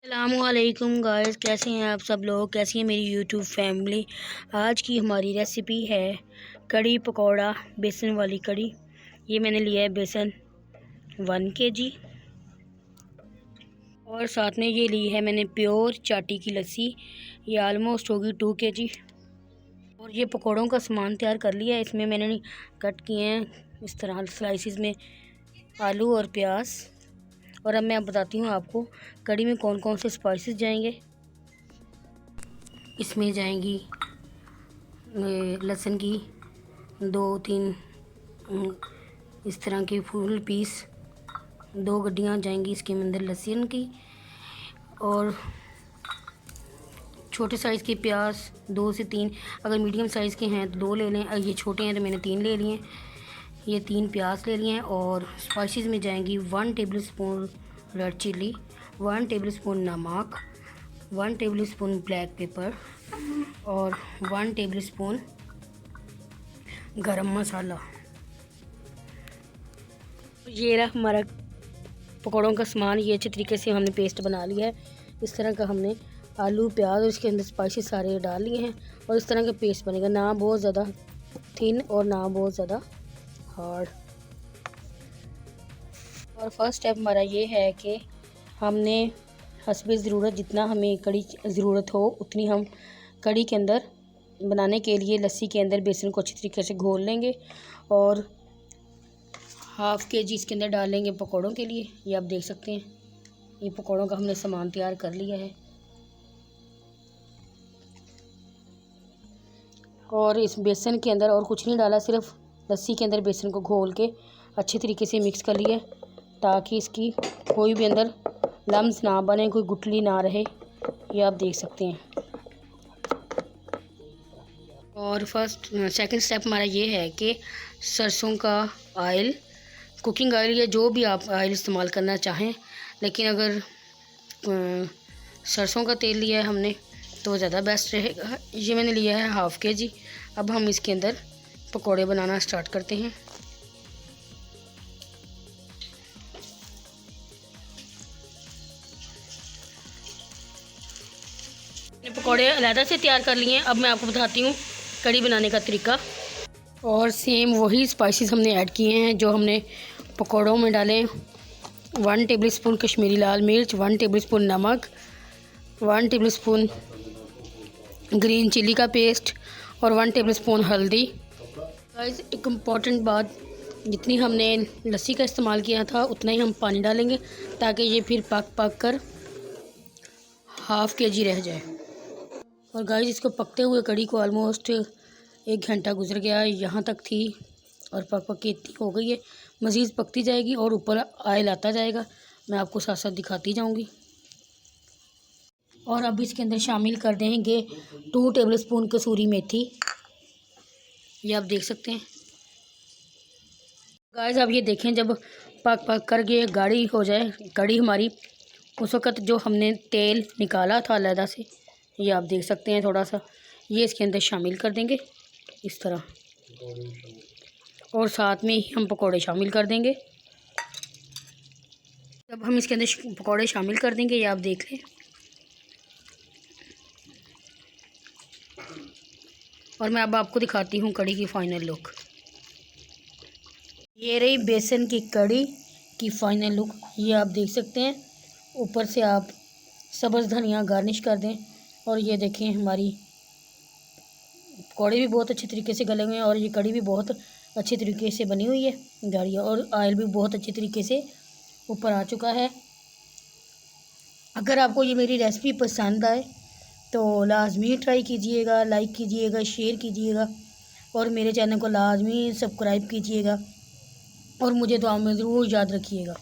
अस्सलामुअलैकुम गाइस, कैसे हैं आप सब लोग। कैसी है मेरी यूट्यूब फैमिली। आज की हमारी रेसिपी है कड़ी पकौड़ा, बेसन वाली कड़ी। ये मैंने लिया है बेसन 1 kg और साथ में ये ली है मैंने प्योर चाटी की लस्सी। ये आलमोस्ट होगी 2 kg। और ये पकौड़ों का सामान तैयार कर लिया है। इसमें मैंने कट किए हैं इस तरह स्लाइसिस में आलू और प्याज। और अब मैं बताती हूँ आपको कड़ी में कौन कौन से स्पाइसेस जाएंगे। इसमें जाएंगी लहसुन की 2-3 इस तरह की फुल पीस, 2 गड्डियाँ जाएंगी इसके अंदर लहसुन की। और छोटे साइज़ के प्याज 2 से 3, अगर मीडियम साइज़ के हैं तो 2 ले लें, ये छोटे हैं तो मैंने 3 ले लिए। ये 3 प्याज ले लिए हैं। और स्पाइसेस में जाएंगी 1 टेबलस्पून रेड चिल्ली, 1 टेबलस्पून नमक, 1 टेबलस्पून ब्लैक पेपर और 1 टेबलस्पून गरम मसाला। ये रहा हमारा पकौड़ों का सामान। ये अच्छे तरीके से हमने पेस्ट बना लिया है। इस तरह का हमने आलू प्याज और इसके अंदर स्पाइसेस सारे डाल लिए हैं और इस तरह का पेस्ट बनेगा, ना बहुत ज़्यादा थिन और ना बहुत ज़्यादा हार्ड। और फर्स्ट स्टेप हमारा ये है कि हमने हस्बे ज़रूरत जितना हमें कड़ी ज़रूरत हो उतनी हम कड़ी के अंदर बनाने के लिए लस्सी के अंदर बेसन को अच्छी तरीके से घोल लेंगे और ½ kg इसके अंदर डाल लेंगे पकौड़ों के लिए। ये आप देख सकते हैं, ये पकौड़ों का हमने सामान तैयार कर लिया है। और इस बेसन के अंदर और कुछ नहीं डाला, सिर्फ लस्सी के अंदर बेसन को घोल के अच्छे तरीके से मिक्स कर लिया ताकि इसकी कोई भी अंदर लम्स ना बने, कोई गुठली ना रहे। ये आप देख सकते हैं। और सेकंड स्टेप हमारा ये है कि सरसों का ऑयल, कुकिंग ऑयल या जो भी आप ऑयल इस्तेमाल करना चाहें, लेकिन अगर सरसों का तेल लिया है हमने तो ज़्यादा बेस्ट रहेगा। ये मैंने लिया है ½ kg। अब हम इसके अंदर पकोड़े बनाना स्टार्ट करते हैं। पकोड़े अलहदा से तैयार कर लिए हैं। अब मैं आपको बताती हूँ कड़ी बनाने का तरीका। और सेम वही स्पाइसेस हमने ऐड किए हैं जो हमने पकोड़ों में डाले। 1 टेबलस्पून कश्मीरी लाल मिर्च, 1 टेबलस्पून नमक, 1 टेबलस्पून ग्रीन चिली का पेस्ट और 1 टेबलस्पून हल्दी। गाइस, एक इम्पॉर्टेंट बात, जितनी हमने लस्सी का इस्तेमाल किया था उतना ही हम पानी डालेंगे ताकि ये फिर पक कर ½ kg रह जाए। और गाइस, इसको पकते हुए कड़ी को ऑलमोस्ट 1 घंटा गुजर गया, यहाँ तक थी और पक के इतनी हो गई है। मज़ीद पकती जाएगी और ऊपर ऑयल आता जाएगा, मैं आपको साथ साथ दिखाती जाऊँगी। और अब इसके अंदर शामिल कर देंगे 2 टेबलस्पून कसूरी मेथी। ये आप देख सकते हैं। गाइस, अब ये देखें, जब पक कर ये गाढ़ी हो जाए कड़ी हमारी, उस वक़्त जो हमने तेल निकाला था अलहदा से, ये आप देख सकते हैं थोड़ा सा, ये इसके अंदर शामिल कर देंगे इस तरह। और साथ में ही हम पकोड़े शामिल कर देंगे। जब हम इसके अंदर पकोड़े शामिल कर देंगे, ये आप देख लें। और मैं अब आपको दिखाती हूँ कड़ी की फ़ाइनल लुक। ये रही बेसन की कड़ी की फ़ाइनल लुक, ये आप देख सकते हैं। ऊपर से आप सब्ज़ धनिया गार्निश कर दें। और ये देखें, हमारी पकौड़े भी बहुत अच्छे तरीके से गले हुए हैं और ये कड़ी भी बहुत अच्छे तरीके से बनी हुई है गाढ़िया, और ऑयल भी बहुत अच्छे तरीके से ऊपर आ चुका है। अगर आपको ये मेरी रेसिपी पसंद आए तो लाजमी ट्राई कीजिएगा, लाइक कीजिएगा, शेयर कीजिएगा और मेरे चैनल को लाजमी सब्सक्राइब कीजिएगा और मुझे दुआ में ज़रूर याद रखिएगा।